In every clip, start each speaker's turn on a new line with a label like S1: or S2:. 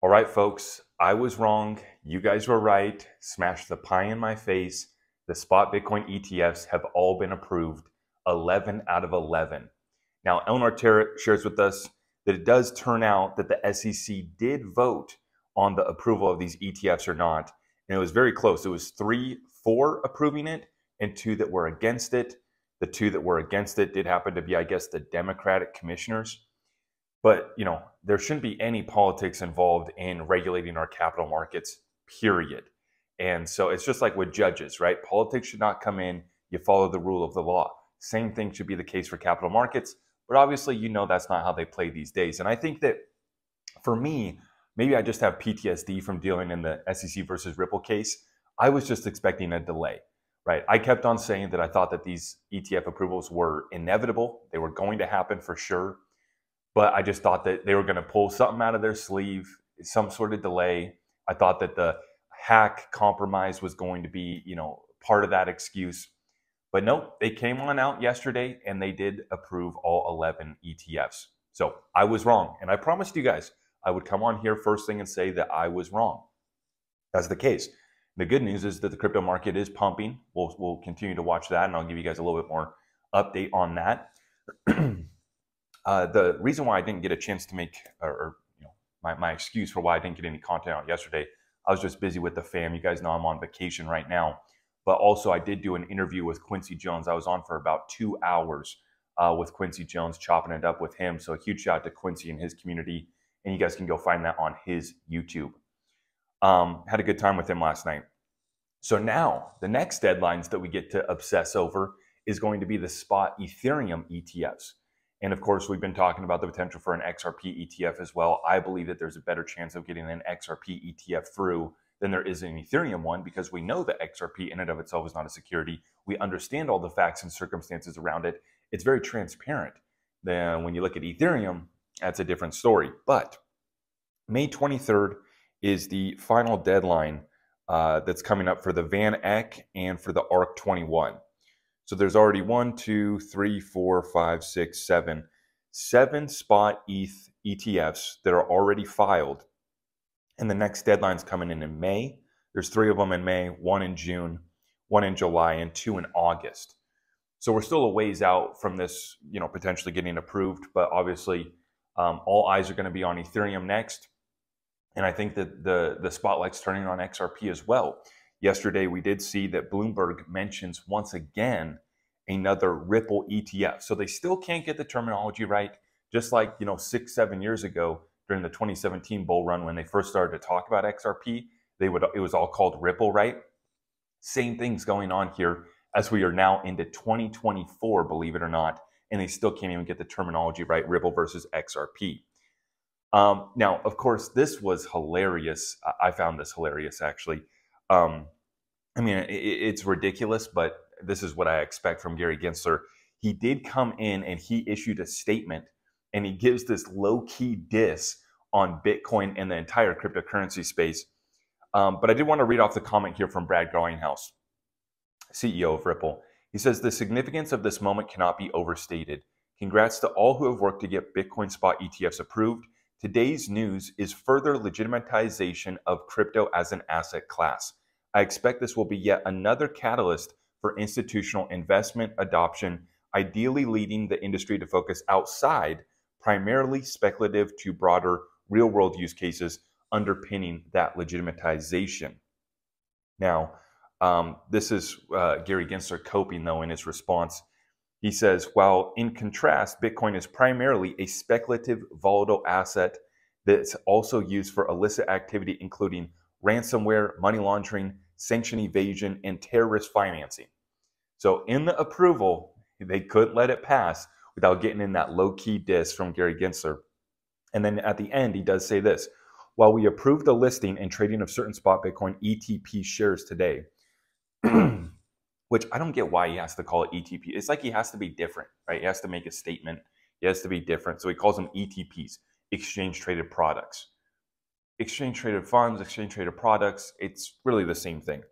S1: All right, folks, I was wrong. You guys were right. Smash the pie in my face. The spot Bitcoin ETFs have all been approved, 11 out of 11. Now, Eleanor shares with us that it does turn out that the SEC did vote on the approval of these ETFs or not. And it was very close. It was 3 for approving it and 2 that were against it. The 2 that were against it did happen to be, I guess, the Democratic commissioners. But, there shouldn't be any politics involved in regulating our capital markets, period. And so it's just like with judges, right? Politics should not come in. You follow the rule of the law. Same thing should be the case for capital markets. But obviously, that's not how they play these days. And I think that for me, maybe I just have PTSD from dealing in the SEC versus Ripple case. I was just expecting a delay, right? I kept on saying that I thought that these ETF approvals were inevitable. They were going to happen for sure. But I just thought that they were going to pull something out of their sleeve, some sort of delay. I thought that the hack compromise was going to be, part of that excuse. But nope, they came on out yesterday and they did approve all 11 ETFs. So I was wrong. And I promised you guys I would come on here first thing and say that I was wrong. That's the case. The good news is that the crypto market is pumping. We'll continue to watch that, and I'll give you guys a little bit more update on that. The reason why I didn't get a chance to make, my excuse for why I didn't get any content out yesterday, I was just busy with the fam. You guys know I'm on vacation right now. But also I did do an interview with Quincy Jones. I was on for about 2 hours with Quincy Jones, chopping it up with him. So a huge shout out to Quincy and his community. And you guys can go find that on his YouTube. Had a good time with him last night. So now the next deadlines that we get to obsess over is going to be the spot Ethereum ETFs. And of course, we've been talking about the potential for an XRP ETF as well. I believe that there's a better chance of getting an XRP ETF through than there is an Ethereum one, because we know that XRP in and of itself is not a security. We understand all the facts and circumstances around it. It's very transparent. Then when you look at Ethereum, that's a different story. But May 23rd is the final deadline that's coming up for the Van Eck and for the ARC 21. So there's already 7 spot ETH ETFs that are already filed. And the next deadline's coming in May. There's 3 of them in May, 1 in June, 1 in July, and 2 in August. So we're still a ways out from this, potentially getting approved. But obviously, all eyes are going to be on Ethereum next. And I think that the spotlight's turning on XRP as well. Yesterday, we did see that Bloomberg mentions once again another Ripple ETF. So they still can't get the terminology right, just like 6-7 years ago during the 2017 bull run when they first started to talk about XRP. It was all called Ripple, right? Same thing's going on here as we are now into 2024, believe it or not, and they still can't even get the terminology right, Ripple versus XRP. Now, of course, this was hilarious. I found this hilarious, actually. It's ridiculous, but this is what I expect from Gary Gensler. He did come in and he issued a statement, and he gives this low-key diss on Bitcoin and the entire cryptocurrency space. But I did want to read off the comment here from Brad Garlinghouse, CEO of Ripple. He says, "The significance of this moment cannot be overstated. Congrats to all who have worked to get Bitcoin spot ETFs approved. Today's news is further legitimatization of crypto as an asset class. I expect this will be yet another catalyst for institutional investment adoption, ideally leading the industry to focus outside primarily speculative to broader real-world use cases underpinning that legitimatization." Now, this is Gary Gensler coping, though, in his response. He says, while in contrast, Bitcoin is primarily a speculative, volatile asset that's also used for illicit activity, including ransomware, money laundering, sanction evasion, and terrorist financing. So in the approval, they couldn't let it pass without getting in that low-key diss from Gary Gensler. And then at the end, he does say this: while we approve the listing and trading of certain spot Bitcoin ETP shares today, which I don't get why he has to call it ETP. It's like he has to be different, right? He has to make a statement. He has to be different. So he calls them ETPs, exchange-traded products. Exchange-traded funds, exchange-traded products, it's really the same thing.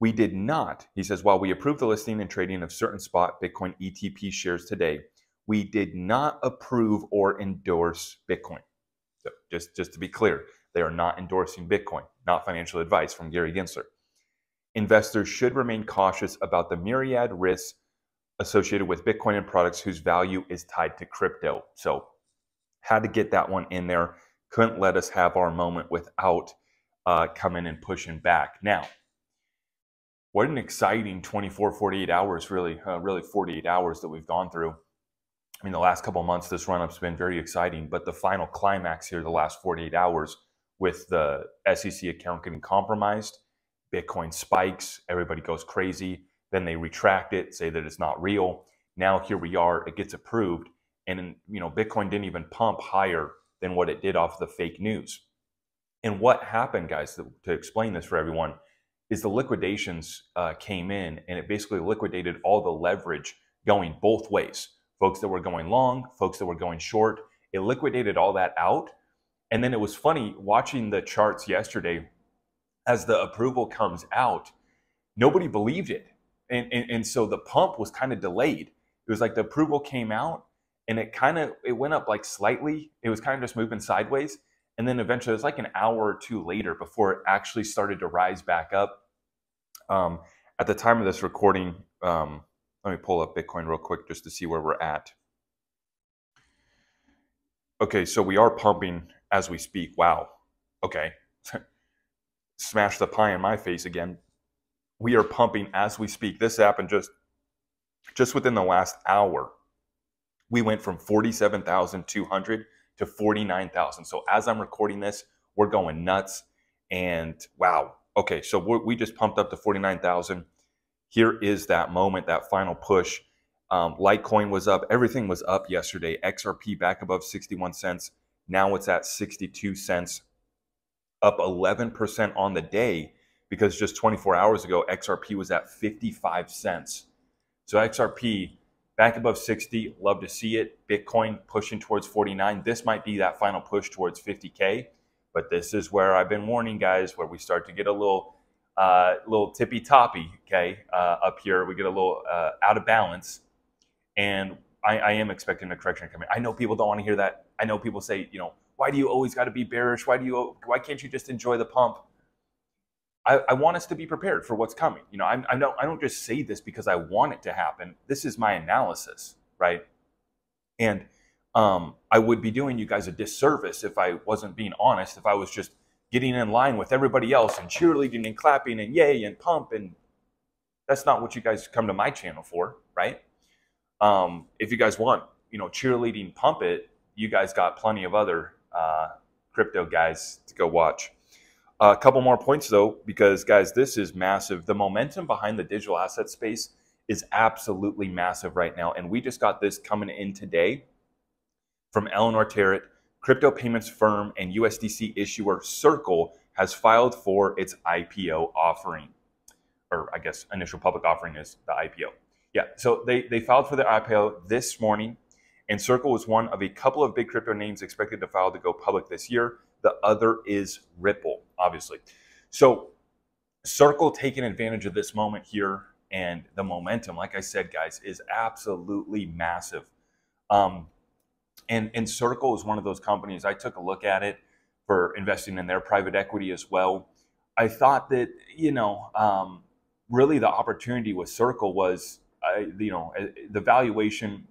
S1: We did not, he says, while we approved the listing and trading of certain spot Bitcoin ETP shares today, we did not approve or endorse Bitcoin. So just to be clear, They are not endorsing Bitcoin, not financial advice from Gary Gensler. Investors should remain cautious about the myriad risks associated with Bitcoin and products whose value is tied to crypto. So had to get that one in there. Couldn't let us have our moment without coming and pushing back. Now, what an exciting 24, 48 hours, really 48 hours that we've gone through. I mean, the last couple of months, this run-up's been very exciting, but the final climax here, the last 48 hours with the SEC account getting compromised, Bitcoin spikes, everybody goes crazy, then they retract it, say that it's not real. Now here we are, it gets approved, and Bitcoin didn't even pump higher than what it did off the fake news. And what happened, guys, to explain this for everyone, is the liquidations came in, and it basically liquidated all the leverage going both ways. Folks that were going long, folks that were going short. It liquidated all that out. And then it was funny watching the charts yesterday as the approval comes out, nobody believed it. And so the pump was kind of delayed. It was like the approval came out and it went up like slightly. It was kind of just moving sideways. And then eventually it was like an hour or two later before it actually started to rise back up. At the time of this recording, let me pull up Bitcoin real quick just to see where we're at. Okay, so we are pumping as we speak. Wow. Okay. Smash the pie in my face again. We are pumping as we speak. This happened just within the last hour. We went from 47,200 to 49,000. So as I'm recording this, we're going nuts. And wow. Okay, so we just pumped up to 49,000. Here is that moment, that final push. Litecoin was up. Everything was up yesterday. XRP back above 61 cents. Now it's at 62 cents, up 11% on the day, because just 24 hours ago, XRP was at 55 cents. So XRP back above 60, love to see it. Bitcoin pushing towards 49. This might be that final push towards 50K, but this is where I've been warning, guys, where we start to get a little tippy toppy, okay, up here. We get a little out of balance, and I am expecting a correction coming. I know people don't want to hear that. I know people say, why do you always got to be bearish? Why can't you just enjoy the pump? I want us to be prepared for what's coming. I don't just say this because I want it to happen. This is my analysis, right? And I would be doing you guys a disservice if I wasn't being honest, if I was just getting in line with everybody else and cheerleading and clapping and yay and pump. And that's not what you guys come to my channel for, right? If you guys want, cheerleading, pump it, you guys got plenty of other crypto guys to go watch. A couple more points though, because guys, this is massive. The momentum behind the digital asset space is absolutely massive right now. And we just got this coming in today from Eleanor Terrett. Crypto payments firm and USDC issuer Circle has filed for its IPO offering. Or I guess initial public offering is the IPO. Yeah, so they filed for their IPO this morning, and Circle was one of a couple of big crypto names expected to file to go public this year. The other is Ripple, obviously. So Circle taking advantage of this moment here, and the momentum, like I said, guys, is absolutely massive. And Circle is one of those companies. I took a look at it for investing in their private equity as well. I thought that, really the opportunity with Circle was, the valuation,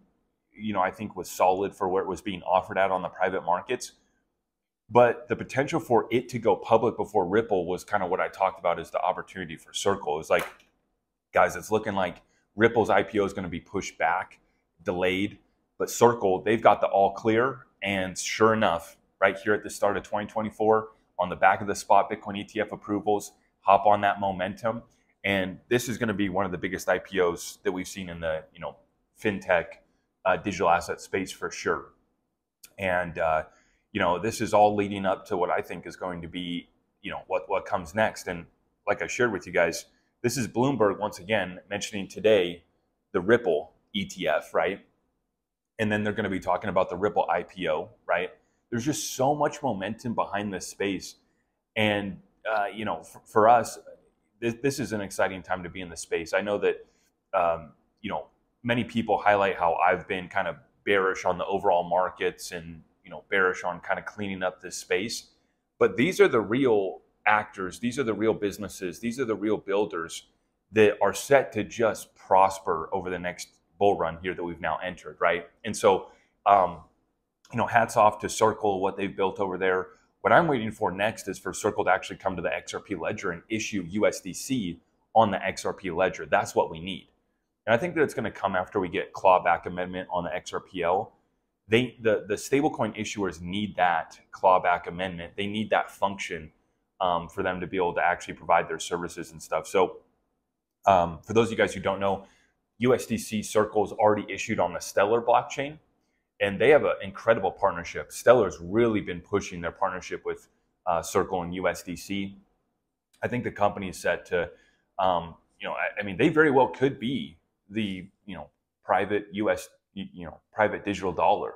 S1: I think was solid for where it was being offered at on the private markets. But the potential for it to go public before Ripple was kind of what I talked about as the opportunity for Circle. It's like, guys, it's looking like Ripple's IPO is going to be pushed back, delayed. But Circle, they've got the all clear. And sure enough, right here at the start of 2024, on the back of the spot Bitcoin ETF approvals, hop on that momentum. And this is going to be one of the biggest IPOs that we've seen in the, fintech digital asset space for sure. And, this is all leading up to what I think is going to be, what comes next. And like I shared with you guys, this is Bloomberg once again mentioning today the Ripple ETF, right? And then they're going to be talking about the Ripple IPO, right? There's just so much momentum behind this space. And, for us, this is an exciting time to be in the space. I know that, many people highlight how I've been kind of bearish on the overall markets and, bearish on kind of cleaning up this space. But these are the real actors. These are the real businesses. These are the real builders that are set to just prosper over the next bull run here that we've now entered, right? And so, hats off to Circle, what they've built over there. What I'm waiting for next is for Circle to actually come to the XRP ledger and issue USDC on the XRP ledger. That's what we need. And I think that it's going to come after we get clawback amendment on the XRPL. The stablecoin issuers need that clawback amendment. They need that function for them to be able to actually provide their services and stuff. So for those of you guys who don't know, USDC Circle's already issued on the Stellar blockchain, and they have an incredible partnership. Stellar's really been pushing their partnership with Circle and USDC. I think the company is set to, they very well could be the, private private digital dollar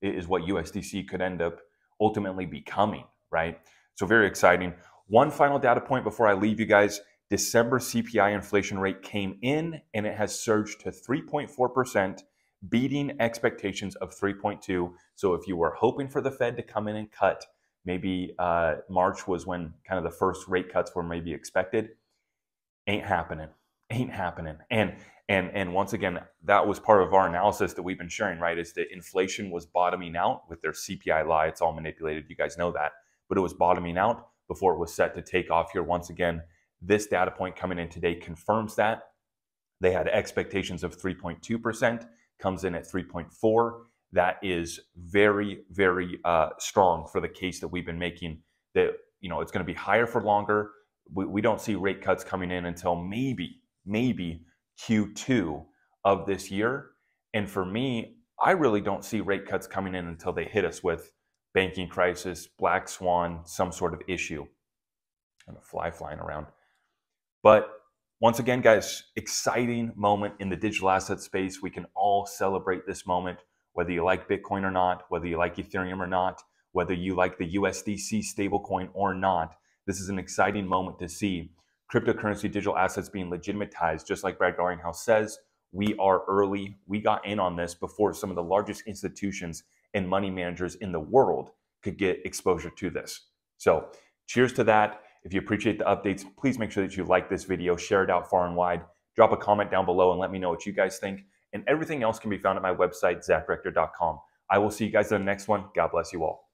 S1: is what USDC could end up ultimately becoming, right? So very exciting. One final data point before I leave you guys. December CPI inflation rate came in and it has surged to 3.4%, beating expectations of 3.2. So if you were hoping for the Fed to come in and cut, maybe March was when kind of the first rate cuts were maybe expected, ain't happening. And once again, that was part of our analysis that we've been sharing, right? Is that inflation was bottoming out with their CPI lie. It's all manipulated. You guys know that. But it was bottoming out before it was set to take off here. Once again, this data point coming in today confirms that. They had expectations of 3.2%, comes in at 3.4. That is very, very strong for the case that we've been making that, it's going to be higher for longer. We don't see rate cuts coming in until maybe Q2 of this year. And for me, I really don't see rate cuts coming in until they hit us with banking crisis, black swan, some sort of issue. And a fly flying around. But once again, guys, exciting moment in the digital asset space. We can all celebrate this moment, whether you like Bitcoin or not, whether you like Ethereum or not, whether you like the USDC stablecoin or not. This is an exciting moment to see cryptocurrency digital assets being legitimatized. Just like Brad Garlinghouse says, we are early. We got in on this before some of the largest institutions and money managers in the world could get exposure to this. So cheers to that. If you appreciate the updates, please make sure that you like this video, share it out far and wide, drop a comment down below and let me know what you guys think. And everything else can be found at my website, zachrector.com. I will see you guys in the next one. God bless you all.